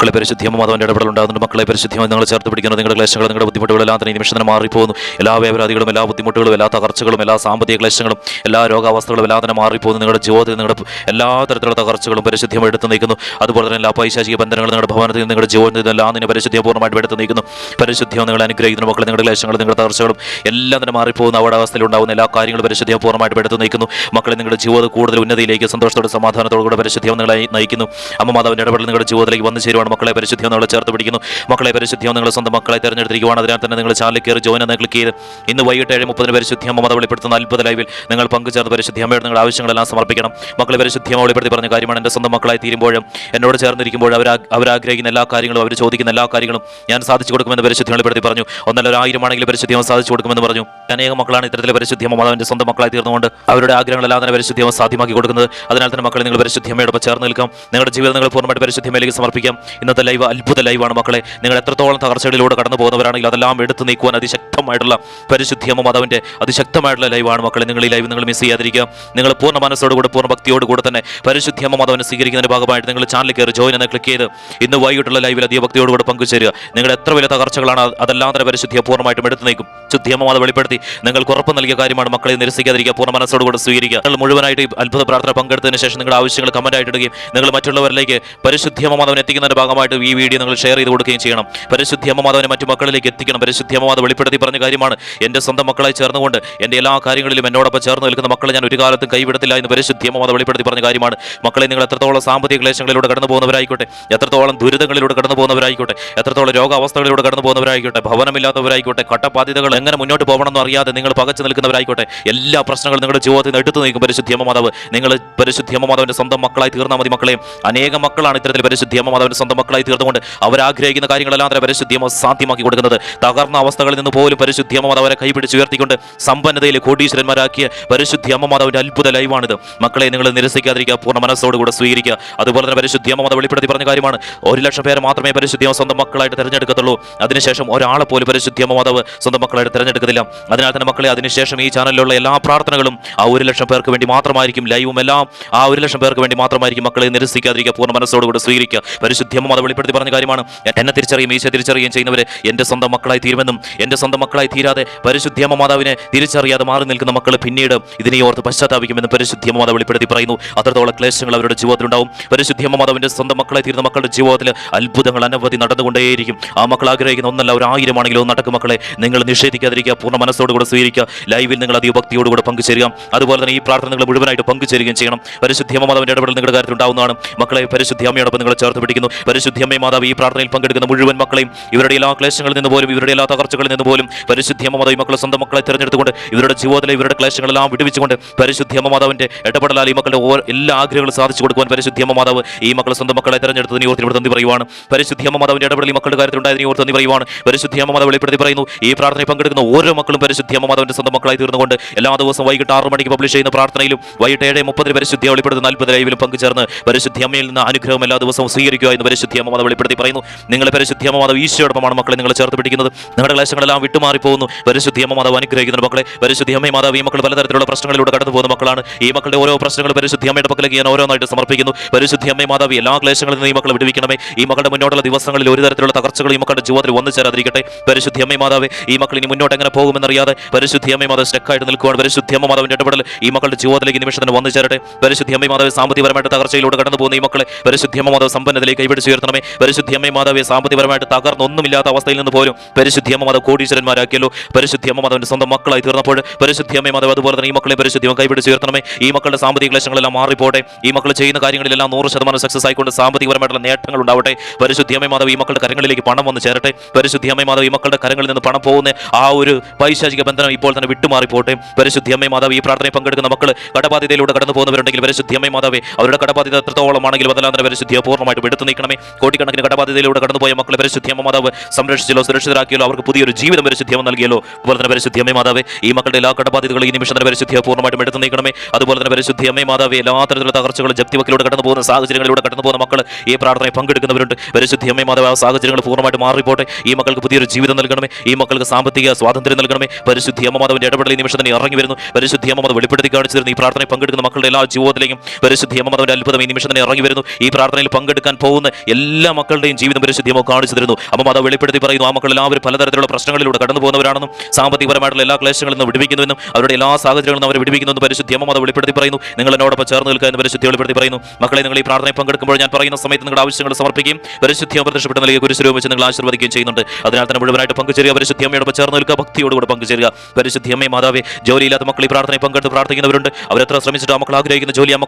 മക്കളെ പരിശുദ്ധിയമ്മ മാതാവിൻ്റെ ഇടപെടൽ ഉണ്ടാകുന്നുണ്ട്. മക്കളെ പരിശുദ്ധിയമ്മ നിങ്ങൾ ചേർത്ത് പിടിക്കുന്നത് നിങ്ങളുടെ ക്ലേശങ്ങൾ, നിങ്ങളുടെ ബുദ്ധിമുട്ടുകളെല്ലാം തന്നെ ഈ നിമിഷത്തിന് മാറിപ്പോകുന്നു. എല്ലാ വേവരാതികളും, എല്ലാ ബുദ്ധിമുട്ടുകളും, എല്ലാ തകർച്ചകളും, എല്ലാ സാമ്പത്തിക ക്ലേശങ്ങളും, എല്ലാ രോഗാവസ്ഥകളും എല്ലാം തന്നെ മാറിപ്പോകുന്നു. നിങ്ങളുടെ ജീവിതത്തിൽ നിങ്ങളുടെ എല്ലാ തരത്തിലുള്ള തകർച്ചകളും പരിശുദ്ധിയമ്മ എടുത്ത് നീക്കുന്നു. അതുപോലെ തന്നെ എല്ലാ പൈശാചിക ബന്ധനങ്ങളും നിങ്ങളുടെ ഭവനത്തിൽ, നിങ്ങളുടെ ജീവിതത്തിൽ എല്ലാം തന്നെ പരിശുദ്ധിയെ പൂർണ്ണമായിട്ട് എടുത്ത് നീക്കുന്നു. പരിശുദ്ധിയോ നിങ്ങൾ അനുഗ്രഹിക്കുന്നു. മക്കളെ നിങ്ങളുടെ ക്ലേശങ്ങളും നിങ്ങളുടെ തകർച്ചകളും എല്ലാം തന്നെ മാറിപ്പോകുന്ന അവിടെ അവസ്ഥയിൽ ഉണ്ടാകുന്ന എല്ലാ കാര്യങ്ങളും പരിശുദ്ധിയെ പൂർണ്ണമായിട്ട് എടുത്ത് നീക്കുന്നു. മക്കളെ നിങ്ങളുടെ ജീവിതം കൂടുതൽ ഉന്നതിയിലേക്ക്, സന്തോഷത്തോടെ, സമാധാനത്തോടുകൂടെ പരിശുദ്ധിയോ നിങ്ങളെ നയിക്കുന്നു. അമ്മ മാതാവിൻ്റെ ഇടപെടൽ നിങ്ങളുടെ ജീവിതത്തിലേക്ക് വന്നു ചേരുവാണ്. മക്കളെ പരിശുദ്ധിയോ നിങ്ങളെ ചേർത്ത് പിടിക്കുന്നു. മക്കളെ പരിശുദ്ധിയോ നിങ്ങൾ സ്വന്തം മക്കളെ തിരഞ്ഞെടുത്തിരിക്കുകയാണ്. അതിനാൽ തന്നെ നിങ്ങൾ ചാനലിൽ കയറി ജോയിൻ എന്ന് ക്ലിക്ക് ചെയ്ത് ഇന്ന് വൈകിട്ട് 7:30 പരിശുദ്ധി അമ്മ മാതാവ് വെളിപ്പെടുത്തുന്ന അത്ഭുത ലൈവിൽ നിങ്ങൾ പങ്കുചേർന്ന് പരിശുദ്ധി അമ്മയുടെ നിങ്ങളുടെ ആവശ്യങ്ങളെല്ലാം സമർപ്പിക്കണം. മക്കളെ പരിശുദ്ധി അമ്മ വെളിപ്പെടുത്തി പറഞ്ഞ കാര്യമാണ്, എൻ്റെ സ്വന്തം മക്കളായി തീരുമ്പോഴും എന്നോട് ചേർന്നിരിക്കുമ്പോഴും അവരാഗ്രഹിക്കുന്ന എല്ലാ കാര്യങ്ങളും, അവർ ചോദിക്കുന്ന എല്ലാ കാര്യങ്ങളും ഞാൻ സാധിച്ചു കൊടുക്കുമെന്ന് പരിശുദ്ധി വെളിപ്പെടുത്തി പറഞ്ഞു. ഒന്നല്ല 1000 ആണെങ്കിലും പരിശുദ്ധി അമ്മ സാധിച്ചു കൊടുക്കുമെന്ന് പറഞ്ഞു. അനേകം മക്കളാണ് ഇത്തരത്തിലെ പരിശുദ്ധി അമ്മ മാതാവിൻ്റെ സ്വന്തം മക്കളായി തീർന്നുകൊണ്ട് അവരുടെ ആഗ്രഹങ്ങളെല്ലാം തന്നെ പരിശുദ്ധി അമ്മ സാധ്യമാക്കി കൊടുക്കുന്നത്. അതിനാൽ തന്നെ മക്കളെ നിങ്ങൾ പരിശുദ്ധി അമ്മയോടൊപ്പം ചേർന്ന് നിൽക്കാം. നിങ്ങളുടെ ജീവിതം നിങ്ങൾ പൂർണ്ണമായിട്ട് പരിശുദ്ധി അമ്മയിലേക്ക് സമർപ്പിക്കാം. ഇന്നത്തെ ലൈവ് അത്ഭുത ലൈവാണ്. മക്കളെ നിങ്ങൾ എത്രത്തോളം തകർച്ചകളിലൂടെ കടന്നു പോകുന്നവരാണെങ്കിൽ അതെല്ലാം എടുത്തു നീക്കുവാൻ അതിശക്തമായിട്ടുള്ള പരിശുദ്ധി അമ്മ മാതാവിൻ്റെ അതിശക്തമായിട്ടുള്ള ലൈവാണ്. മക്കളെ നിങ്ങൾ ഈ ലൈവ് നിങ്ങൾ മിസ് ചെയ്യാതിരിക്കുക. നിങ്ങൾ പൂർണ്ണ മനസ്സോടുകൂടെ, പൂർണ്ണ ഭക്തിയോടുകൂടെ തന്നെ പരിശുദ്ധി അമ്മ മാതാവിനെ സ്വീകരിക്കുന്നതിൻ്റെ ഭാഗമായിട്ട് നിങ്ങൾ ചാനലിൽ കയറി ജോയിൻ എന്ന് ക്ലിക്ക് ചെയ്ത് ഇന്ന് വൈകിട്ടുള്ള ലൈവിൽ അധിക ഭക്തിയോടുകൂടെ പങ്കുചേരുക. നിങ്ങളുടെ എത്ര വലിയ തകർച്ചകളാണ് അതെല്ലാം തന്നെ പരിശുദ്ധിയെ പൂർണ്ണമായിട്ടും എടുത്തു നീക്കും. ശുദ്ധി അമ്മ മാതാവ് വെളിപ്പെടുത്തി നിങ്ങൾക്ക് ഉറപ്പ് നൽകിയ കാര്യമാണ്. മക്കളെ നിരസിക്കാതിരിക്കുക, പൂർണ്ണ മനസ്സോടുകൂടെ സ്വീകരിക്കുക. നിങ്ങൾ മുഴുവനായിട്ട് അത്ഭുത പ്രാർത്ഥന പങ്കെടുത്തതിന് ശേഷം നിങ്ങളുടെ ആവശ്യങ്ങൾ കമന്റായിട്ട് ഇടുകയും നിങ്ങൾ മറ്റുള്ളവരിലേക്ക് പരിശുദ്ധി അമ്മ മാതാവിനെ എത്തിക്കുന്നതിന്റെ ഭാഗമായിട്ട് ഈ വീഡിയോ നിങ്ങൾ ഷെയർ ചെയ്ത് കൊടുക്കുകയും ചെയ്യണം. പരിശുദ്ധി അമ്മ മാതാവിനെ മറ്റു മക്കളിലേക്ക് എത്തിക്കണം. പരിശുദ്ധി അമ്മ മാതാവ് വെളിപ്പെടുത്തി പറഞ്ഞ കാര്യമാണ്, എൻ്റെ സ്വന്തം മക്കളായി ചേർന്നുകൊണ്ട് എൻ്റെ എല്ലാ കാര്യങ്ങളിലും എന്നോടൊപ്പം ചേർന്ന് നിൽക്കുന്ന മക്കളെ ഞാൻ ഒരു കാലത്തും കൈവിടത്തില്ല എന്ന് പരിശുദ്ധി അമ്മ മാതാവ് വെളിപ്പെടുത്തി പറഞ്ഞ കാര്യമാണ്. മക്കളെ നിങ്ങൾ എത്രത്തോളം സാമ്പത്തിക ക്ലേശങ്ങളിലൂടെ കടന്നു പോകുന്നവരായിക്കോട്ടെ, എത്രത്തോളം ദുരിതങ്ങളിലൂടെ കടന്നു പോകുന്നവരായിക്കോട്ടെ, എത്രത്തോളം രോഗാവസ്ഥകളിലൂടെ കടന്നു പോകുന്നവരായിക്കോട്ടെ, ഭവനമില്ലാത്തവരായിക്കോട്ടെ, കടബാധ്യതകൾ എങ്ങനെ മുന്നോട്ട് പോകണമെന്ന് അറിയാതെ നിങ്ങൾ പകച്ചു നിൽക്കുന്നവരായിക്കോട്ടെ, എല്ലാ പ്രശ്നങ്ങളും നിങ്ങളുടെ ജീവിതത്തിൽ നിന്ന് എടുത്തു നീക്കും പരിശുദ്ധി അമ്മ മാതാവ്. നിങ്ങൾ പരിശുദ്ധി അമ്മ മാതാവിൻ്റെ സ്വന്തം മക്കളായി തീർന്നാൽ മതി. മക്കളെയും അനേകം മക്കളാണ് ഇത്തരത്തിൽ പരിശുദ്ധി അമ്മ മാതാവിൻ്റെ സ്വന്തം മക്കളായി തീർന്നുകൊണ്ട് അവരാഗ്രഹിക്കുന്ന കാര്യങ്ങളെല്ലാം തന്നെ പരിശുദ്ധി അമ്മ സാധ്യമാക്കി കൊടുക്കുന്നത്. തകർന്ന അവസ്ഥകളിൽ നിന്ന് പോലും പരിശുദ്ധി അമ്മ മാതാവിനെ കൈപിടിച്ച് ഉയർത്തിക്കൊണ്ട് സമ്പന്നതയിൽ കോടീശ്വരന്മാരാക്കിയ പരിശുദ്ധി അമ്മ മാതാവിൻ്റെ അത്ഭുത ലൈവാണിത്. മക്കളെ നിങ്ങൾ നിരസിക്കാതിരിക്കുക, പൂർണ്ണ മനസ്സോടുകൂടെ സ്വീകരിക്കുക. അതുപോലെ തന്നെ പരിശുദ്ധി അമ്മ മാതാവ് വെളിപ്പെടുത്തി പറഞ്ഞ കാര്യമാണ്, 1,00,000 പേരെ മാത്രമേ പരിശുദ്ധി അമ്മ സ്വന്തം മക്കളായിട്ട് തിരഞ്ഞെടുക്കത്തുള്ളൂ. അതിനുശേഷം ഒരാളെ പോലും പരിശുദ്ധി അമ്മ മാതാവ് സ്വന്തം മക്കളായിട്ട് തിരഞ്ഞെടുക്കത്തില്ല. അതിനാൽ തന്നെ മക്കളെ അതിനുശേഷം ഈ ചാനലിലുള്ള എല്ലാ പ്രാർത്ഥനകളും ആ 1,00,000 പേർക്ക് വേണ്ടി മാത്രമായിരിക്കും. ലൈവും എല്ലാം ആ 1,00,000 പേർക്ക് വേണ്ടി മാത്രമായിരിക്കും. മക്കളെ നിരസിക്കാതിരിക്കുക, പൂർണ്ണ മനസ്സോടുകൂടെ സ്വീകരിക്കുക. പരിശുദ്ധി അമ്മ മാതാവ് വെളിപ്പെടുത്തി പറഞ്ഞ കാര്യമാണ്, എന്നെ തിരിച്ചറിയും, ഈശോ തിരിച്ചറിയുകയും ചെയ്യുന്നവരെ എൻ്റെ സ്വന്തം മക്കളായി തീരുമെന്നും എൻ്റെ സ്വന്തം മക്കളായി തീരാതെ പരിശുദ്ധി അമ്മ മാതാവിനെ തിരിച്ചറിയാതെ മാറി നിൽക്കുന്ന മക്കൾ പിന്നീട് ഇതിനെ ഓർത്ത് പശ്ചാത്താപിക്കുമെന്ന് പരിശുദ്ധി അമ്മ മാതാവ് വെളിപ്പെടുത്തി പറയുന്നു. അത്രത്തോളം ക്ലേശങ്ങൾ അവരുടെ ജീവിതത്തിൽ ഉണ്ടാവും. പരിശുദ്ധി അമ്മ മാതാവിൻ്റെ സ്വന്തം മക്കളായി തീരുന്ന മക്കളുടെ ജീവിതത്തിൽ അത്ഭുതങ്ങൾ അനവധി നടന്നുകൊണ്ടേയിരിക്കും. ആ മക്കൾ ആഗ്രഹിക്കുന്ന ഒന്നല്ല 1,000 ആണെങ്കിലും നടക്കും. മക്കളെ നിങ്ങൾ നിഷേധിക്കാതിരിക്കുക, പൂർണ്ണ മനസ്സോടുകൂടെ സ്വീകരിക്കുക. ലൈവിൽ നിങ്ങൾ അധിക ഭക്തിയോടുകൂടെ പങ്കുചേരുക. അതുപോലെ തന്നെ ഈ പ്രാർത്ഥന നിങ്ങൾ മുഴുവനായിട്ട് പങ്കുചേരുകയും ചെയ്യണം. പരിശുദ്ധി അമ്മ മാതാവിൻ്റെ ഇടപെടൽ നിങ്ങളുടെ കാര്യത്തിൽ ഉണ്ടാവുന്നതാണ്. മക്കളെ പരിശുദ്ധി അമ്മയോടൊപ്പം നിങ്ങൾ ചേർത്ത് പിടിക്കുന്നു. പരിശുദ്ധി അമ്മ മാതാവ് ഈ പ്രാർത്ഥനയിൽ പങ്കെടുക്കുന്ന മുഴുവൻ മക്കളെയും ഇവരുടെ എല്ലാ ക്ലേശങ്ങളിൽ നിന്ന് പോലും, ഇവരുടെ എല്ലാ തകർച്ചകളിൽ നിന്ന് പോലും പരിശുദ്ധി അമ്മ മാതാവ് ഈ മക്കളെ സ്വന്തം മക്കളെ തിരഞ്ഞെടുത്തുകൊണ്ട് ഇവരുടെ ജീവിതത്തിലെ ഇവരുടെ ക്ലേശങ്ങളെല്ലാം വിടുവിച്ചുകൊണ്ട് പരിശുദ്ധി അമ്മ മാതാവിൻ്റെ ഇടപെടലാൽ ഈ മക്കളുടെ എല്ലാ ആഗ്രഹങ്ങളും സാധിച്ചു കൊടുക്കുവാൻ പരിശുദ്ധി അമ്മ മാതാവ് ഈ മക്കളെ സ്വന്തം മക്കളെ തിരഞ്ഞെടുത്തതിനെ ഓർത്ത് ഇവിടെ നന്ദി പറയുവാണ്. പരിശുദ്ധി അമ്മ മാതാവിൻ്റെ ഇടപെടൽ ഈ മക്കളുടെ കാര്യത്തിൽ ഉണ്ടായതിനെ ഓർത്ത് നന്ദി പറയുവാണ്. പരിശുദ്ധി അമ്മ മാതാവ് വെളിപ്പെടുത്തി പറയുന്നു, ഈ പ്രാർത്ഥനയിൽ പങ്കെടുക്കുന്ന ഓരോ മക്കളും പരിശുദ്ധി അമ്മ മാതാവിൻ്റെ സ്വന്തം മക്കളായി തീർന്നുകൊണ്ട് എല്ലാ ദിവസവും വൈകിട്ട് 6 മണിക്ക് പബ്ലിഷ് ചെയ്യുന്ന പ്രാർത്ഥനയിലും വൈകിട്ട് 7:30 പരിശുദ്ധി വെളിപ്പെടുത്തുന്ന അത്ഭുത ലൈവിലും പങ്കുചേർന്ന് പരിശുദ്ധി അമ്മയിൽ നിന്ന് അനുഗ്രഹം എല്ലാ ദിവസവും സ്വീകരിക്കുക എന്ന് പരിശുദ്ധി അമ്മ മാതാവ് വെളിപ്പെടുത്തി പറയുന്നു. നിങ്ങളെ പരിശുദ്ധി അമ്മ മാതാവ് ഈശോയോടൊപ്പമാണ് മക്കളെ നിങ്ങൾ ചേർത്ത് പിടിക്കുന്നത്. നിങ്ങളുടെ ക്ലേശങ്ങളെല്ലാം വിട്ടുമാറി പോകുന്നു. പരിശുദ്ധി അമ്മ മാതാവ് അനുഗ്രഹിക്കുന്ന മക്കളെ. പരിശുദ്ധി അമ്മ മാതാവ് ഈ മക്കൾ പലതരത്തിലുള്ള പ്രശ്നങ്ങളിലൂടെ കടന്നു പോകുന്ന മക്കളാണ്. ഈ മക്കളുടെ ഓരോ പ്രശ്നങ്ങൾ പരിശുദ്ധി അമ്മയുടെ പക്കലേക്ക് ഞാൻ ഓരോന്നായിട്ട് സമർപ്പിക്കുന്നു. പരിശുദ്ധി അമ്മ മാതാവ് എല്ലാ ക്ലേശങ്ങളിൽ നിന്ന് ഈ മക്കളെ വിടുവിക്കണമേ. ഈ മക്കളുടെ മുന്നോട്ടുള്ള ദിവസങ്ങളിൽ ഒരു തരത്തിലുള്ള തകർച്ചകൾ ഈ മക്കളുടെ ജീവിതത്തിൽ വന്നു ചേരാതിരിക്കട്ടെ. പരിശുദ്ധി അമ്മ മാതാവ് ഈ മക്കൾ ഇനി മുന്നോട്ട് എങ്ങനെ പോകുമെന്നറിയാതെ പരിശുദ്ധി അമ്മ മാതാവ് സ്റ്റക്കായിട്ട് നിൽക്കുവാണ്. പരിശുദ്ധി അമ്മ മാതാവിൻ്റെ ഇടപെടൽ ഈ മക്കളുടെ ജീവിതത്തിലേക്ക് നിമിഷത്തിന് വന്നു ചേരട്ടെ. പരിശുദ്ധി അമ്മ മാതാവ് സാമ്പത്തികപരമായിട്ട് തകർച്ചയിലൂടെ കടന്നു പോകുന്ന ഈ മക്കളെ പരിശുദ്ധി അമ്മ മാതാവ് സമ്പന്നതയിലേക്ക് കൈപിടിച്ച് ഉയർത്തണമേ. പരിശുദ്ധി അമ്മ മാതാവ് സാമ്പത്തികപരമായിട്ട് തകർന്നൊന്നുമില്ലാത്ത അവസ്ഥയിൽ നിന്ന് പോലും പരിശുദ്ധി അമ്മ മാതാവ് കോടീശ്വരന്മാരാക്കിയല്ലോ. പരിശുദ്ധി അമ്മ മാതാവിന്റെ സ്വന്തം മക്കളായി തീർന്നപ്പോൾ പരിശുദ്ധി അമ്മ മാതാവ് അതുപോലെ തന്നെ ഈ മക്കളെ പരിശുദ്ധി കൈപിടിച്ച് ഉയർത്തണമേ. ഈ മക്കളുടെ സാമ്പത്തിക ക്ലേശങ്ങളെല്ലാം മാറിപ്പോട്ടെ. ഈ മക്കൾ ചെയ്യുന്ന കാര്യങ്ങളിലെല്ലാം 100% സക്സസ് ആയിക്കൊണ്ട് സാമ്പത്തികപരമായിട്ടുള്ള നേട്ടങ്ങൾ ഉണ്ടാവട്ടെ. പരിശുദ്ധി അമ്മ മാതാവ് ഈ മക്കളുടെ കരങ്ങളിലേക്ക് പണം വന്ന് ചേരട്ടെ. പരിശുദ്ധി അമ്മ മാതാവ് ഈ മക്കളുടെ കരങ്ങളിൽ നിന്ന് പണം പോകുന്ന ആ ഒരു പൈശാചിക ബന്ധനം ഇപ്പോൾ തന്നെ വിട്ടുമാറിപ്പോട്ടെ. പരിശുദ്ധി അമ്മ മാതാവ് ഈ പ്രാർത്ഥനയിൽ പങ്കെടുക്കുന്ന മക്കൾ കടബാധ്യതയിലൂടെ കടന്നു പോകുന്നവരുണ്ടെങ്കിൽ പരിശുദ്ധി അമ്മ മാതാവേ അവരുടെ കടബാധ്യത എത്രത്തോളമാണെങ്കിലും അതെല്ലാം തന്നെ പരിശുദ്ധിയെ പൂർണ്ണമായിട്ട് എടുത്തു നീക്കണമേ. കോടിക്കണക്കിന് കടബാധ്യതയിലൂടെ കടന്നുപോയ മക്കളെ പരിശുദ്ധി അമ്മ മാതാവ് സംരക്ഷിച്ചല്ലോ, സുരക്ഷിതരാക്കിയല്ലോ, അവർക്ക് പുതിയൊരു ജീവിതം പരിശുദ്ധി അമ്മ നൽകിയല്ലോ. അതുപോലെ തന്നെ പരിശുദ്ധി അമ്മ മാതാവേ ഈ മക്കളുടെ എല്ലാ കടബാധ്യതകളും ഈ നിമിഷം തന്നെ പരിശുദ്ധിയെ പൂർണ്ണമായിട്ടും എടുത്തു നീക്കണമേ. അതുപോലെ തന്നെ പരിശുദ്ധി അമ്മ മാതാവേ എല്ലാ തരത്തിലുള്ള തകർച്ചകളും ജപ്തിവക്കിലൂടെ കടന്നു പോകുന്ന സാഹചര്യങ്ങളിലൂടെ കടന്നു പോകുന്ന മക്കൾ ഈ പ്രാർത്ഥനയിൽ പങ്കെടുക്കുന്നവരുണ്ട്. പരിശുദ്ധി അമ്മ മാതാവ് ആ സാഹചര്യങ്ങൾ പൂർണ്ണമായിട്ട് മാറിപ്പോട്ടെ. ഈ മക്കൾക്ക് പുതിയൊരു ജീവിതം നൽകണമേ. ഈ മക്കൾക്ക് സാമ്പത്തിക സ്വാതന്ത്ര്യം നൽകണമേ. പരിശുദ്ധി അമ്മ മാതാവിന്റെ ഇടപെടൽ ഈ നിമിഷം തന്നെ ഇറങ്ങി വരുന്നു. പരിശുദ്ധി അമ്മ മാതാവ് വെളിപ്പെടുത്തി കാണിച്ചു തരുന്നു. ഈ പ്രാർത്ഥനയിൽ പങ്കെടുക്കുന്ന മക്കളുടെ എല്ലാ ജീവിതത്തിലേക്കും പരിശുദ്ധി അമ്മ മാതാവിന്റെ അത്ഭുതം ഈ നിമിഷം തന്നെ ഇറങ്ങി വരുന്നു. ഈ പ്രാർത്ഥനയിൽ പങ്കെടുക്കാൻ പോകുന്ന എല്ലാ മക്കളുടെയും ജീവിതം പരിശുദ്ധിയമോ കാണിച്ചു തരുന്നു. അമ്മ അത് വെളിപ്പെടുത്തി പറയുന്നു, ആ മക്കൾ എല്ലാവരും പലതരത്തിലുള്ള പ്രശ്നങ്ങളിലൂടെ കടന്നു പോകുന്നവരാണെന്നും സാമ്പത്തികപരമായിട്ടുള്ള എല്ലാ ക്ലേശങ്ങളിൽ നിന്ന് വിടുവിക്കുന്നുവെന്നും അവരുടെ എല്ലാ സാഹചര്യങ്ങളിൽ നിന്ന് അവരെ വിടുവിക്കുന്നുവെന്ന് പരിശുദ്ധിയമോ അത് വെളിപ്പെടുത്തി പറയുന്നു. നിങ്ങൾ എന്നോടൊപ്പം ചേർന്ന് നിൽക്കുക എന്ന് പരിശുദ്ധി വെളിപ്പെടുത്തി പറയുന്നു. മക്കളെ, നിങ്ങൾ ഈ പ്രാർത്ഥനയിൽ പങ്കെടുക്കുമ്പോൾ ഞാൻ പറയുന്ന സമയത്ത് നിങ്ങളുടെ ആവശ്യങ്ങൾ സമർപ്പിക്കുകയും പരിശുദ്ധിയമോ പ്രത്യക്ഷപ്പെട്ട് നൽകിയ കുരിശുരൂപം വെച്ച് നിങ്ങൾ ആശീർവദിക്കുകയും ചെയ്യുന്നുണ്ട്. അതിനാൽ തന്നെ മുഴുവനായിട്ട് പങ്കുചേരുക, പരിശുദ്ധിയമ്മയോടൊപ്പം ചേർന്ന് നിൽക്കുക, ഭക്തിയോടുകൂടെ പങ്കുചേരുക. പരിശുദ്ധിയമ്മേ മാതാവേ, ജോലിയില്ലാത്ത മക്കൾ ഈ പ്രാർത്ഥനയിൽ പങ്കെടുത്ത് പ്രാർത്ഥിക്കുന്നവരുണ്ട്. അവരെത്ര ശ്രമിച്ചിട്ട് ആ മക്കൾ ആഗ്രഹിക്കുന്ന ജോലി ആ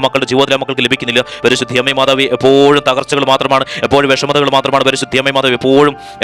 മക്കളുടെ ജീവിതത്തിൽ ആ മക്കൾക്ക് ലഭിക്കുന്നില്ല. പരിശുദ്ധിയമ്മേ മാതാവേ, എപ്പോഴും തകർച്ചകൾ മാത്രമാണ്, എപ്പോഴും വിഷമതകൾ മാത്രമാണ്. പരിശുദ്ധിയമ്മേ മാതാവേ,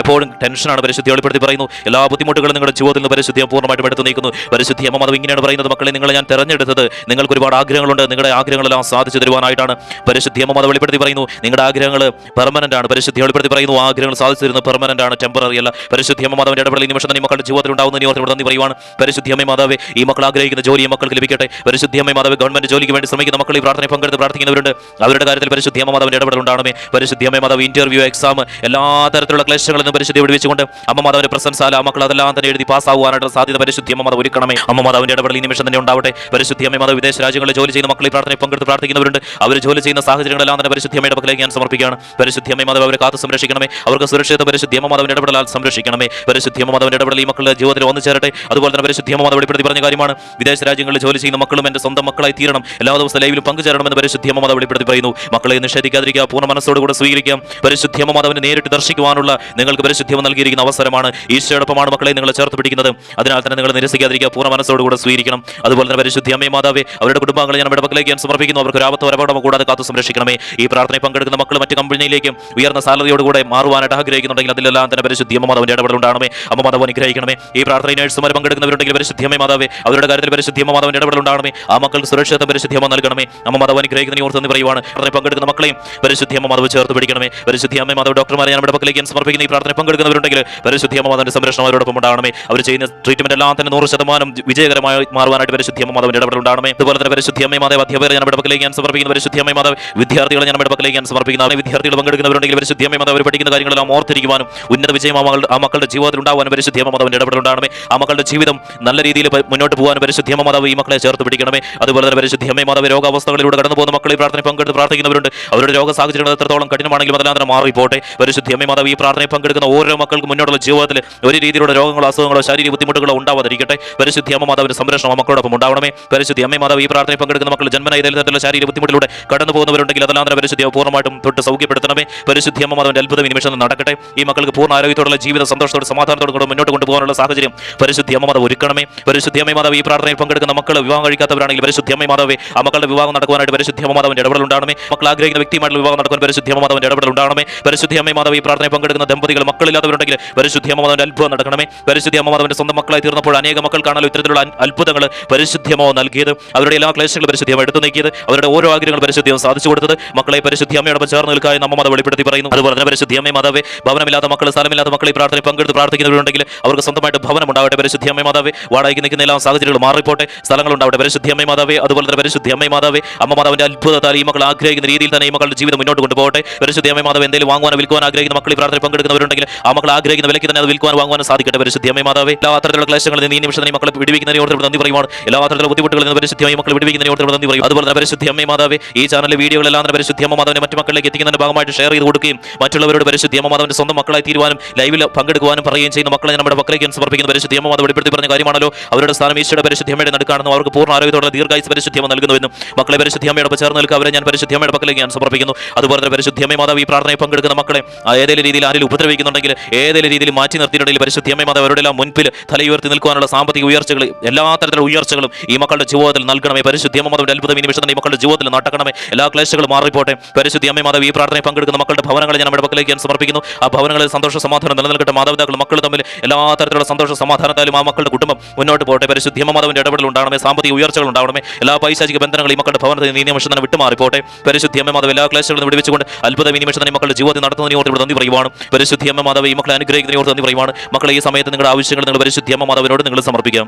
എപ്പോഴും ടെൻഷനാണ്. പരിശുദ്ധി വെളിപ്പെടുത്തി പറയുന്നു, എല്ലാ ബുദ്ധിമുട്ടുകളും നിങ്ങളുടെ ജീവിതത്തിൽ നിന്ന് പരിശുദ്ധിയം പൂർണ്ണമായിട്ടും എടുത്തു നീക്കുന്നു. പരിശുദ്ധിയമ്മ മാതാവ് ഇങ്ങനെയാണ് പറയുന്നത്, മക്കളെ, നിങ്ങളെ ഞാൻ തെരഞ്ഞെടുത്തത് നിങ്ങൾക്ക് ഒരുപാട് ആഗ്രഹങ്ങളുണ്ട്, നിങ്ങളുടെ ആഗ്രഹങ്ങളെല്ലാം സാധിച്ചു തരുവാനായിട്ടാണ്. പരിശുദ്ധിയമ്മ മാതാവ് വെളിപ്പെടുത്തി പറയുന്നു, നിങ്ങളുടെ ആഗ്രഹങ്ങൾ പെർമനന്റ് ആണ്. പരിശുദ്ധി വെളിപ്പെടുത്തി പറയുന്നു, ആഗ്രഹങ്ങൾ സാധിച്ചു തരുന്നത് പെർമനന്റ് ആണ്, ടെമ്പററി അല്ല. പരിശുദ്ധിയമ്മ മാതാവിന്റെ ഇടപെടൽ ഈ നിമിഷം തന്നെ മക്കളുടെ ജീവിതത്തിൽ ഉണ്ടാവുന്ന നിയോജനോട് നന്ദി പറയുവാണ്. പരിശുദ്ധിയമ്മ മാതാവേ, ഈ മക്കൾ ആഗ്രഹിക്കുന്ന ജോലി മക്കൾക്ക് ലഭിക്കട്ടെ. പരിശുദ്ധിയമ്മ മാതാവ്, ഗവൺമെന്റ് ജോലിക്ക് വേണ്ടി ശ്രമിക്കുന്ന മക്കൾ ഈ പ്രാർത്ഥനയിൽ പങ്കെടുത്ത് പ്രാർത്ഥിക്കുന്നവരുണ്ട്. അവരുടെ കാര്യത്തിൽ പരിശുദ്ധിയമ്മ മാതാവിന്റെ ഇടപെടൽ ഉണ്ടാകണമേ. പരിശുദ്ധിയമ്മ മാതാവ്, ഇന്റർവ്യൂ, എക്സാം, എല്ലാ തരത്തിലുള്ള ക്ലേശങ്ങളിൽ നിന്ന് പരിശുദ്ധി വിടുവിച്ചുകൊണ്ട് അമ്മ മാതാവിന്റെ പ്രസൻസ് ആ മക്കൾ അതെല്ലാം തന്നെ എഴുതി പാസ്സാവാനായിട്ടുള്ള സാധ്യത പരിശുദ്ധിയമ്മ മാതാവ് ഒരുക്കണമേ. അമ്മ മാതാവിന്റെ ഇടപെടൽ ഈ നിമിഷം തന്നെ ഉണ്ടാവട്ടെ. പരിശുദ്ധിയമ്മ മാതാവ്, വിദേശ രാജ്യങ്ങളിൽ ജോലി ചെയ്യുന്ന മക്കൾ ഈ പ്രാർത്ഥനയിൽ പങ്കെടുത്ത് പ്രാർത്ഥിക്കുന്നവരുണ്ട്. അവർ ജോലി ചെയ്യുന്ന സാഹചര്യങ്ങളെല്ലാം തന്നെ പരിശുദ്ധിയമ്മയുടെ പക്കലേക്ക് ഞാൻ സമർപ്പിക്കുകയാണ്. പരിശുദ്ധിയമ്മ മാതാവ് അവരെ കാത്തു സംരക്ഷിക്കണമേ. അവർക്ക് സുരക്ഷിത പരിശുദ്ധിയമ്മ മാതാവിന്റെ ഇടപെടലാൽ സംരക്ഷിക്കണമേ. പരിശുദ്ധിയമ്മ മാതാവിന്റെ ഇടപെടൽ ഈ മക്കളുടെ ജീവിതത്തിൽ വന്നു ചേരട്ടെ. അതുപോലെ തന്നെ പരിശുദ്ധിയമ്മ മാതാവ് വെളിപ്പെടുത്തി പറഞ്ഞ കാര്യമാണ്, വിദേശ രാജ്യങ്ങളിൽ ജോലി ചെയ്യുന്ന മക്കളും എന്റെ സ്വന്തം മക്കളായി തീരണം, എല്ലാ ദിവസവും ലൈവിലും പങ്കുചേരണമെന്ന് പരിശുദ്ധിയമ്മ മാതാവ് വെളിപ്പെടുത്തി പറയുന്നു. മക്കളെ നിഷേധിക്കാതിരിക്കുക, പൂർണ്ണ മനസ്സോടുകൂടെ സ്വീകരിക്കാം. പരിശുദ്ധിയമ്മ മാതാവിനെ നേരിട്ട് ദർശിക്കുവാനുള്ള നിങ്ങൾക്ക് പരിശുദ്ധിയമ്മ നൽകിയിരിക്കുന്ന അവസരമാണ്. ഈശോടൊപ്പമാണ് മക്കളെ നിങ്ങളെ ചേർത്ത് പിടിക്കുന്നത്. അതിനാൽ തന്നെ നിങ്ങൾ നിരസിക്കാതിരിക്കുക, പൂർണ്ണ മനസ്സോടുകൂടെ സ്വീകരിക്കണം. അതുപോലെ തന്നെ പരിശുദ്ധിയമ്മ മാതാവേ, അവരുടെ കുടുംബാംഗങ്ങളെ ഞാൻ പക്കലേക്ക് ഞാൻ സമർപ്പിക്കുന്നു. അവർക്ക് ഒരു ആപത്തോ അപകടമോ കൂടാതെ കാത്തു സംരക്ഷിക്കണമേ. ഈ പ്രാർത്ഥനയിൽ പങ്കെടുക്കുന്ന മക്കൾ മറ്റ് കമ്പനിയിലേക്കും ഉയർന്ന സാലറിയോടുകൂടെ മാറുവാനായിട്ട് ആഗ്രഹിക്കുന്നുണ്ടെങ്കിൽ അതിലെല്ലാം തന്നെ പരിശുദ്ധിയമ്മ മാതാവിന്റെ ഇടപെടൽ ഉണ്ടാകണമേ. അമ്മ മാതാവ് അനുഗ്രഹിക്കണമേ. ഈ പ്രാർത്ഥനയിൽ നഴ്സുമാർ പങ്കെടുക്കുന്നവരുണ്ടെങ്കിൽ പരിശുദ്ധിയമ്മ മാതാവേ, അവരുടെ കാര്യത്തിൽ പരിശുദ്ധിയമ്മ മാതാവിന്റെ ഇടപെടൽ ഉണ്ടാകണമേ. ആ മക്കൾക്ക് സുരക്ഷിതത്വം പരിശുദ്ധിയമ്മ നൽകണമേ. അമ്മ മാതാവ് അനുഗ്രഹിക്കുന്ന ഓർത്ത് എന്ന് പറയുവാണ്. പ്രാർത്ഥനയിൽ പങ്കെടുക്കുന്ന മക്കളെയും പരിശുദ്ധിയമ്മ മാതാവ് ചേർത്ത് പിടിക്കണമേ. പരിശുദ്ധിയമ്മ മാതാവ്, ഡോക്ടർമാരെ ഞാൻ പക്കലേക്ക് ഞാൻ സമർപ്പിക്കുന്ന ഈ പ്രാർത്ഥനയിൽ പങ്കെടുക്കുന്നവരുണ്ടെങ്കിൽ പരിശുദ്ധിയമ്മ മാതാവിന്റെ സംരക്ഷണം അവരോടൊപ്പം ഉണ്ടാകണമേ. അവർ ചെയ്യുന്ന ട്രീറ്റ്മെന്റ് എല്ലാം തന്നെ 100% വിജയകരമായി മാറുവാനായിട്ട് പരിശുദ്ധിയമ്മ മാതാവിന്റെ ഇടപെടൽ ഉണ്ടാകണമേ. അതുപോലെ തന്നെ പരിശുദ്ധിയമ്മ മാതാവ്, അധ്യാപകരെ ഞാൻ പക്കലേക്ക് ഞാൻ സമർപ്പിക്കുന്ന പരിശുദ്ധിയമ്മ മാതാവ്, വിദ്യാർത്ഥികളെ ഞാൻ പക്കലേക്ക് ഞാൻ സമർപ്പിക്കുന്ന വിദ്യാർത്ഥികൾ പങ്കെടുക്കുന്നവരുണ്ടെങ്കിൽ പരിശുദ്ധിയമ്മ മാതാവ് അവർ പഠിക്കുന്ന കാര്യങ്ങളെല്ലാം ഓർത്തിരിക്കുവാനും ഉന്നത വിജയം ആ മക്കളുടെ ജീവിതത്തിൽ ഉണ്ടാവാനും പരിശുദ്ധിയമ്മ മാതാവിന്റെ ഇടപെടൽ ഉണ്ടാകണമേ. ആ മക്കളുടെ ജീവിതം നല്ല രീതിയിൽ മുന്നോട്ട് പോകാനും പരിശുദ്ധിയമ്മ മാതാവ് ഈ മക്കളെ ചേർത്ത് പിടിക്കണമേ. അതുപോലെ തന്നെ പരിശുദ്ധിയമ്മ മാതാവ്, രോഗാവസ്ഥകളിലൂടെ കടന്നു പോകുന്ന മക്കളെ പ്രാർത്ഥനയിൽ പങ്കെടുത്ത് പ്രാർത്ഥിക്കുന്നവരുണ്ട്. അവരുടെ രോഗ സാഹചര്യങ്ങൾ എത്രത്തോളം കഠിനമാണെങ്കിലും അതെല്ലാം തന്നെ മാറിപ്പോട്ടെ. പരിശുദ്ധിയമ്മ മാതാവ്, ഈ പ്രാർത്ഥനയിൽ പങ്കെടുക്കുന്ന ഓരോ മക്കൾക്ക് മുന്നോട്ടുള്ള ജീവിതത്തിൽ ഒരു രീതിയിലുള്ള രോഗങ്ങളോ അസുഖങ്ങളോ ശാരീരിക ബുദ്ധിമുട്ടുകളോ ഉണ്ടാവാതിരിക്കട്ടെ. പരിശുദ്ധിയമ്മ മാതാവിന്റെ സംരക്ഷണം ആ മക്കളോടൊപ്പം ഉണ്ടാവണമേ. പരിശുദ്ധിയമ്മ മാതാവ്, ഈ പ്രാർത്ഥനയിൽ പങ്കെടുക്കുന്ന മക്കൾ ജന്മനായി തരത്തിലുള്ള ശാരീരിക ബുദ്ധിമുട്ടിലൂടെ കടന്നു പോകുന്നവരുണ്ടെങ്കിൽ അതെല്ലാം തന്നെ പരിശുദ്ധിയെ പൂർണ്ണമായിട്ടും തൊട്ട് സൗഖ്യപ്പെടുത്തണമേ. പരിശുദ്ധിയമ്മ മാതാവിന്റെ അത്ഭുത നിമിഷം നടക്കട്ടെ. ഈ മക്കൾക്ക് പൂർണ്ണ ആരോഗ്യത്തോടുള്ള ജീവിതം സന്തോഷത്തോടെ സമാധാനത്തോടെ കൂടെ മുന്നോട്ട് കൊണ്ടുപോകാനുള്ള സാഹചര്യം പരിശുദ്ധിയമ്മ മാതാവ് ഒരുക്കണമേ. പരിശുദ്ധിയമ്മ മാതാവ്, ഈ പ്രാർത്ഥനയിൽ പങ്കെടുക്കുന്ന മക്കൾ വിവാഹം കഴിക്കാത്തവരാണെങ്കിൽ പരിശുദ്ധിയമ്മ മാതാവേ, ആ മക്കളുടെ വിവാഹം നടക്കുവാനായിട്ട് പരിശുദ്ധിയമ്മ മാതാവിന്റെ ഇടപെടൽ ഉണ്ടാകണമേ. മക്കൾ ആഗ്രഹിക്കുന്ന വ്യക്തിയുമായിട്ടുള്ള വിവാഹം നടക്കുവാൻ പരിശുദ്ധിയമ്മ മാതാവിന്റെ ഇടപെടൽ ഉണ്ടാകണമേ. പരിശുദ്ധിയമ്മ മാതാവ്, ഈ പ്രാർത്ഥനയിൽ പങ്കെടുക്കുന്ന ദമ്പതികൾ മക്കളില്ലാത്തവരുണ്ടെങ്കിൽ പരിശുദ്ധിയമ്മ മാതാവിന്റെ അത്ഭുതം നടക്കണമേ. പരിശുദ്ധിയമ്മ മാതാവിന്റെ സ്വന്തം മക്കളായി തീർന്നപ്പോൾ അനേക മക്കൾക്കാണല്ലോ ഇത്തരത്തിലുള്ള അത്ഭുതങ്ങൾ പരിശുദ്ധിയമ്മ നൽകിയത്. അവരുടെ എല്ലാ ക്ലേശങ്ങളും പരിശുദ്ധിയമ്മ എടുത്തു നീക്കിയത്, അവരുടെ ഓരോ ആഗ്രഹങ്ങൾ പരിശുദ്ധിയമ്മ സാധിച്ചു കൊടുത്തത്. മക്കളെ പരിശുദ്ധിയമ്മയോടൊപ്പം ചേർന്ന് നിൽക്കാതെ നമ്മ മാതാവ് വെളിപ്പെടുത്തി പറയുന്നു. അതുപോലെ തന്നെ പരിശുദ്ധിയമ്മ മാതാവേ, ഭവനമില്ലാത്ത മക്കൾ, സ്ഥലമില്ലാത്ത മക്കൾ ഈ പ്രാർത്ഥനയിൽ പങ്കെടുത്ത് പ്രാർത്ഥിക്കുന്നവരുണ്ടെങ്കിൽ അവർക്ക് സ്വന്തമായിട്ട് ഭവനം ഉണ്ടാവട്ടെ. പരിശുദ്ധിയമ്മ മാതാവേ, വാടകയ്ക്ക് നിൽക്കുന്ന എല്ലാ സാഹചര്യങ്ങളും മാറിപ്പോട്ടെ, സ്ഥലങ്ങൾ ഉണ്ടാവട്ടെ. പരിശുദ്ധിയമ്മ മാതാവേ, അതുപോലെ തന്നെ പരിശുദ്ധിയമ്മ മാതാവേ, അമ്മ മാതാവിന്റെ അത്ഭുതത്താൽ ഈ മക്കൾ ആഗ്രഹിക്കുന്ന രീതിയിൽ തന്നെ ഈ മക്കളുടെ ജീവിതം മുന്നോട്ട് കൊണ്ടുപോകട്ടെ. പരിശുദ്ധിയമ്മ മാതാവ്, എന്തെങ്കിലും വാങ്ങുവാനോ വിൽക്കുവാൻ ആഗ്രഹിക്കുന്ന മക്കൾ ഈ പ്രാർത്ഥനയിൽ പങ്കെടുക്കുന്നവരുണ്ടെങ്കിൽ ആ മക്കൾ ആഗ്രഹിക്കുന്ന വിലയ്ക്ക് തന്നെ അത് വിൽക്കുവാൻ വാങ്ങുവാൻ സാധിക്കട്ടെ. പരിശുദ്ധിയമ്മ മാതാവേ, എല്ലാ തരത്തിലുള്ള ക്ലേശങ്ങളിൽ നിന്ന് ഈ നിമിഷം തന്നെ മക്കളെ വിടുവിക്കുന്നതിന് ഓർത്ത് നന്ദി പറയുവാണ്. എല്ലാ തരത്തിലുള്ള ബുദ്ധിമുട്ടുകളിൽ നിന്ന് പരിശുദ്ധിയമ്മ മക്കളെ വിടുവിക്കുന്നതിന് ഓർത്ത് നന്ദി പറയും. അതുപോലെ തന്നെ പരിശുദ്ധിയമ്മ മാതാവേ, ഈ ചാനലിലെ വീഡിയോകളെല്ലാം തന്നെ പരിശുദ്ധിയമ്മ മാതാവിനെ മറ്റു മക്കളിലേക്ക് എത്തിക്കുന്നതിന്റെ ഭാഗമായിട്ട് ഷെയർ ചെയ്ത് കൊടുക്കുകയും മറ്റുള്ളവരോട് പരിശുദ്ധിയമ്മ മാതാവിന്റെ സ്വന്തം മക്കളായി തീരുവാനും ലൈവിൽ പങ്കെടുക്കുവാനും പറയുകയും ചെയ്യുന്ന മക്കളെ നമ്മുടെ മക്കളേക്ക് സമർപ്പിക്കുന്ന പരിശുദ്ധിയമ്മ മാതാവ് വെളിപ്പെടുത്തി പറഞ്ഞ കാര്യമാണല്ലോ. അവരുടെ സ്ഥാനം ഈശോയുടെ പരിശുദ്ധിയമ്മയുടെ നടുക്കാണെന്നും അവർക്ക് പൂർണ്ണ ആരോഗ്യത്തോടെ ദീർഘായുസ്സ് പരിശുദ്ധിയമ്മ നൽകുന്നുവെന്നും മക്കളെ പരിശുദ്ധിയമ്മയോടൊപ്പം ചേർന്ന് നിൽക്കുക, അവരെ ഞാൻ പരിശുദ്ധിയമ്മയുടെ പക്കലേക്ക് ഞാൻ സമർപ്പിക്കുന്നു. അതുപോലെ തന്നെ പരിശുദ്ധിയമ്മ മാതാവ്, ഈ പ്രാർത്ഥനയിൽ പങ്കെടുക്കുന്ന മക്കളെ ഏതെങ്കിലും രീതിയിൽ ആരെങ്കിലും ഉപദ്രവിക്കുന്നുണ്ടെങ്കിൽ, ഏതെങ്കിലും രീതിയിൽ മാറ്റി നിർത്തിയിട്ടുണ്ടെങ്കിൽ പരിശുദ്ധിയമ്മ മാതാവ് അവരുടെ എല്ലാം മുൻപിൽ തലയുയർത്തി നിൽക്കുവാനുള്ള സാമ്പത്തിക ഉയർച്ചകൾ, എല്ലാ തരത്തിലുള്ള ഉയർച്ചകളും ഈ മക്കളുടെ ജീവിതത്തിൽ നൽകണമേ. പരിശുദ്ധിയമ്മ മാതാവിന്റെ അത്ഭുതം ഈ നിമിഷം തന്നെ ഈ മക്കളുടെ ജീവിതത്തിൽ നടക്കണമേ. എല്ലാ ക്ലേശങ്ങളും മാറിപ്പോട്ടെ. പരിശുദ്ധിയമ്മ മാതാവ്, ഈ പ്രാർത്ഥനയിൽ പങ്കെടുക്കുന്ന മക്കളുടെ ഭവനങ്ങളെ ഞാൻ നമ്മുടെ പക്കലേക്ക് ഞാൻ സമർപ്പിക്കുന്നു. ആ ഭവനങ്ങളിൽ സന്തോഷ സമാധാനം നിലനിൽക്കട്ടെ. മാതാപിതാക്കൾ മക്കൾ തമ്മിൽ എല്ലാ തരത്തിലുള്ള സന്തോഷ സമാധാനത്താലും ആ മക്കളുടെ കുടുംബം മുന്നോട്ട് പോകട്ടെ. പരിശുദ്ധിയമ്മ മാതാവിന്റെ ഇടപെടൽ ഉണ്ടാകണമേ. സാമ്പത്തിക ഉയർച്ചകൾ ഉണ്ടാകണമേ. എല്ലാ പൈശാചിക ബന്ധങ്ങളും ഈ മക്കളുടെ ഭവനത്തിൽ ഈ നിമിഷം തന്നെ വിട്ടുമാറിപ്പോട്ടെ. പരിശുദ്ധിയമ്മ മാതാവ്, എല്ലാ ക്ലേശങ്ങളും വിടുവിച്ചുകൊണ്ട് അത്ഭുത ഈ നിമിഷം തന്നെ മക്കളുടെ ജീവിതത്തിൽ നടത്തുന്നതിന് ഓർത്ത് നന്ദി പറയുവാണ്. പരിശുദ്ധിയമ്മ മാതാവ്, ഈ മക്കളെ അനുഗ്രഹിക്കുന്നതിന് ഓർത്ത് നന്ദി പറയുവാണ്. മക്കളെ, ഈ സമയത്ത് നിങ്ങളുടെ ആവശ്യങ്ങൾ നിങ്ങൾ പരിശുദ്ധിയമ്മ മാതാവിനോട് നിങ്ങൾ സമർപ്പിക്കാം.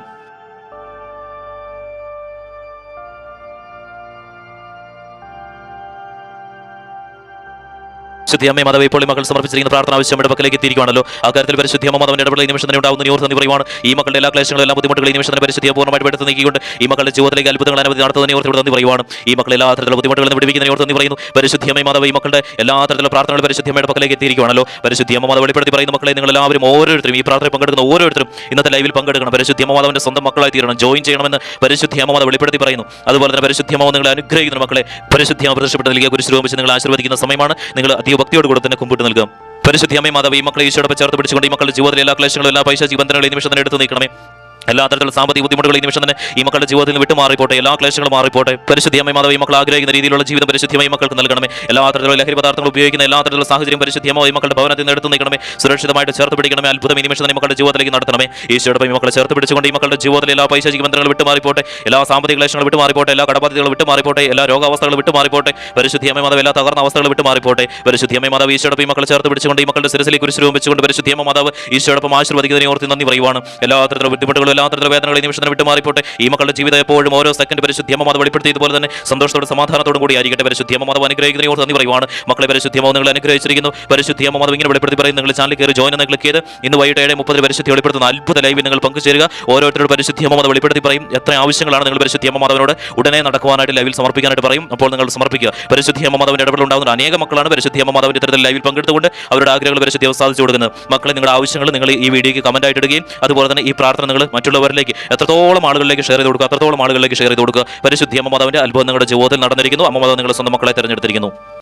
പരിശുദ്ധിയമ്മേ മാതാവ് ഇപ്പോൾ ഈ മക്കൾ സമർപ്പിച്ചിരിക്കുന്ന പ്രാർത്ഥന ആവശ്യങ്ങളുടെ പക്കലേക്ക് എത്തിയിരിക്കുകയാണല്ലോ. ആ കാര്യത്തിൽ പരിശുദ്ധിയമ്മ മാതാവിന്റെ ഇടപെടൽ ഈ നിമിഷം തന്നെ ഉണ്ടാകുന്ന നീ ഓർത്ത് പറയുവാണ്. ഈ മക്കളുടെ എല്ലാ ക്ലേശങ്ങളും എല്ലാ ബുദ്ധിമുട്ടുകളും ഈ നിമിഷം തന്നെ പരിശുദ്ധിയെ പൂർണ്ണമായിട്ട് എടുത്ത് നീക്കിക്കൊണ്ട് ഈ മക്കളുടെ ജീവിതത്തിലേക്ക് അത്ഭുതങ്ങൾ അനവധി നടത്തുന്നതിനെ ഓർത്ത് ഇവിടെ നന്ദി പറയുവാണ്. ഈ മക്കളെ എല്ലാ തരത്തിലുള്ള ബുദ്ധിമുട്ടുകളും വിടുവിക്കുന്നതിനെ ഓർത്ത് നന്ദി പറയുന്നു. പരിശുദ്ധിയമ്മ മാതാവ് ഈ മക്കളുടെ എല്ലാ തരത്തിലുള്ള പ്രാർത്ഥനകൾ പരിശുദ്ധിയമ്മയുടെ പക്കലേക്ക് എത്തിയിരിക്കുകയാണല്ലോ. പരിശുദ്ധിയമ്മ മാതാവ് വെളിപ്പെടുത്തി പറയുന്ന മക്കളെ നിങ്ങൾ എല്ലാവരും ഓരോരുത്തരും ഈ പ്രാർത്ഥന പങ്കെടുക്കുന്ന ഓരോരുത്തരും ഇന്നത്തെ ലൈവിൽ പങ്കെടുക്കണം. പരിശുദ്ധിയമ്മ മാതാവിന്റെ സ്വന്തം മക്കളായി തീരണം, ജോയിൻ ചെയ്യണമെന്ന് പരിശുദ്ധിയമ്മ മാതാവ് വെളിപ്പെടുത്തി പറയുന്നു. അതുപോലെ തന്നെ പരിശുദ്ധിയമ്മ നിങ്ങളെ അനുഗ്രഹിക്കുന്ന മക്കളെ പരിശുദ്ധിയമ്മ പ്രത്യക്ഷപ്പെട്ട് നൽകിയ കുരിശ് വെച്ച് നിങ്ങൾ ആശീർവദിക്കുന്ന സമയമാണ്. നിങ്ങൾ അധികഭക്തിയോട് കൂടെ തന്നെ കുമ്പിട്ട് നൽകാം. പരിശുദ്ധിയമ്മ മാതാവ് ഈ മക്കളെ ഈശോയോടൊപ്പം ചേർത്ത് പിടിച്ചുകൊണ്ട് ഈ മക്കളുടെ ജീവിതത്തിലെ എല്ലാ ക്ലേശങ്ങളും എല്ലാ പൈശാചിക ബന്ധനങ്ങളും ഈ നിമിഷം തന്നെ എടുത്ത് നീക്കണമേ. എല്ലാ തരത്തിലുള്ള സാമ്പത്തിക ബുദ്ധിമുട്ടുകൾ ഈ നിമിഷം തന്നെ ഈ മക്കളുടെ ജീവിതത്തിൽ നിന്ന് വിട്ടുമാറിപ്പോട്ടെ. എല്ലാ ക്ലേശങ്ങളും മാറിപ്പോട്ടെ. പരിശുദ്ധിയമ്മ മാതാവ് ഈ മക്കൾ ആഗ്രഹിക്കുന്ന രീതിയിലുള്ള ജീവിതം പരിശുദ്ധിയമ്മ മക്കൾക്ക് നൽകണമേ. എല്ലാ തരത്തിലുള്ള ലഹരി പദാർത്ഥങ്ങൾ ഉപയോഗിക്കുന്ന എല്ലാ തരത്തിലുള്ള സാഹചര്യം പരിശുദ്ധിയമ്മ ഈ മക്കളുടെ ഭവനത്തിൽ നിന്ന് എടുത്ത് നീക്കണമേ. സുരക്ഷിതമായിട്ട് ചേർത്ത് പിടിക്കണമേ. അത്ഭുതം ഈ നിമിഷം തന്നെ മക്കളുടെ ജീവിതത്തിലേക്ക് നടത്തണമേ. ഈശോയോടൊപ്പം ഈ മക്കളെ ചേർത്ത് പിടിച്ചുകൊണ്ട് ഈ മക്കളുടെ ജീവിതത്തിലെ എല്ലാ പൈശാചിക ബന്ധനങ്ങളും വിട്ടുമാറിപ്പോട്ടെ. എല്ലാ സാമ്പത്തിക ക്ലേശങ്ങളും വിട്ടുമാറിപ്പോട്ടെ. എല്ലാ കടബാധ്യതകളും വിട്ടുമാറിപ്പോട്ടെ. എല്ലാ രോഗാവസ്ഥകളും വിട്ടുമാറിപ്പോട്ടെ. പരിശുദ്ധിയമ്മ മാതാവ് എല്ലാ തകർന്ന അവസ്ഥകളും വിട്ടുമാറിപ്പോട്ടെ. പരിശുദ്ധിയമ്മ മാതാവ് ഈശോയോടൊപ്പം ഈ മക്കളെ ചേർത്ത് പിടിച്ചുകൊണ്ട് ഈ മക്കളുടെ ശിരസിലേക്ക് കുരിശ് വെച്ചുകൊണ്ട് പരിശുദ്ധിയമ്മ മാതാവ് ഈശോയോടൊപ്പം ആശീർവദിക്കുന്നതിനെ ഓർത്ത് നന്ദി പറയുവാണ്. എല്ലാ തരത്തിലുള്ള ബുദ്ധിമുട്ടുകളും എല്ലാ തരത്തിലുള്ള വേദനകളും വിട്ടുമാറിപ്പോട്ടെ. ഈ മക്കളുടെ ജീവിതം എപ്പോഴും ഓരോ സെക്കൻഡ് പരിശുദ്ധിയമ്മ മാതാവ് വെളിപ്പെടുത്തിയതുപോലെ തന്നെ സന്തോഷത്തോടെ സമാധാനത്തോടും കൂടി ആയിരിക്കട്ടെ. പരിശുദ്ധിയമ്മ മാതാവ് അനുഗ്രഹിക്കുന്നതിനെ ഓർത്ത് നന്ദി പറയുവാണ്. മക്കളെ പരിശുദ്ധിയമ്മ നിങ്ങൾ അനുഗ്രഹിച്ചിരിക്കുന്നു. പരിശുദ്ധിയമ്മ മാതാവ് ഇങ്ങനെ വെളിപ്പെടുത്തി പറയുന്നത് നിങ്ങൾ ചാനൽ കയറി ജോയിൻ എന്ന് ക്ലിക്ക് ചെയ്ത് ഇന്ന് വൈകിട്ട് 7:30 പരിശുദ്ധി വെളിപ്പെടുത്തുന്ന അത്ഭുത ലൈവിൽ നിങ്ങൾ പങ്കുചേരുക. ഓരോരുത്തരുടെ പരിശുദ്ധിയമ്മ മാതാവ് വെളിപ്പെടുത്തി പറയും. എത്ര ആവശ്യങ്ങളാണ് നിങ്ങൾ പരിശുദ്ധിയമ്മ മാതാവിനോട് ഉടനെ നടക്കുവാനായിട്ട് ലൈവിൽ സമർപ്പിക്കാനായിട്ട് പറയും. അപ്പോൾ നിങ്ങൾ സമർപ്പിക്കുക. പരിശുദ്ധിയമ്മ മാതാവിന്റെ ഇടപെടൽ ഉണ്ടാകുന്ന അനേക മക്കളാണ് പരിശുദ്ധിയമ്മ മാതാവിന്റെ ഇത്തരത്തിൽ ലൈവിൽ പങ്കെടുത്തുകൊണ്ട് അവരുടെ ആഗ്രഹങ്ങൾ പരിശുദ്ധി സാധിച്ചു കൊടുക്കുന്നത്. മക്കളെ നിങ്ങളുടെ ആവശ്യങ്ങൾ നിങ്ങൾ ഈ വീഡിയോയ്ക്ക് കമന്റ് ആയിട്ട് ഇടുകയും അതുപോലെ തന്നെ ഈ പ്രാർത്ഥന നിങ്ങൾ മറ്റുള്ളവരിലേക്ക് എത്രത്തോളം ആളുകളിലേക്ക് ഷെയർ ചെയ്ത് കൊടുക്കുക, അത്രത്തോളം ആളുകളിലേക്ക് ഷെയർ ചെയ്ത് കൊടുക്കുക. പരിശുദ്ധിയമ്മ മാതാവിന്റെ അത്ഭുതം നിങ്ങളുടെ ജീവിതത്തിൽ നടന്നിരിക്കുന്നു. അമ്മ മാതാവ് നിങ്ങളുടെ സ്വന്തം മക്കളെ തിരഞ്ഞെടുത്തിരിക്കുന്നു.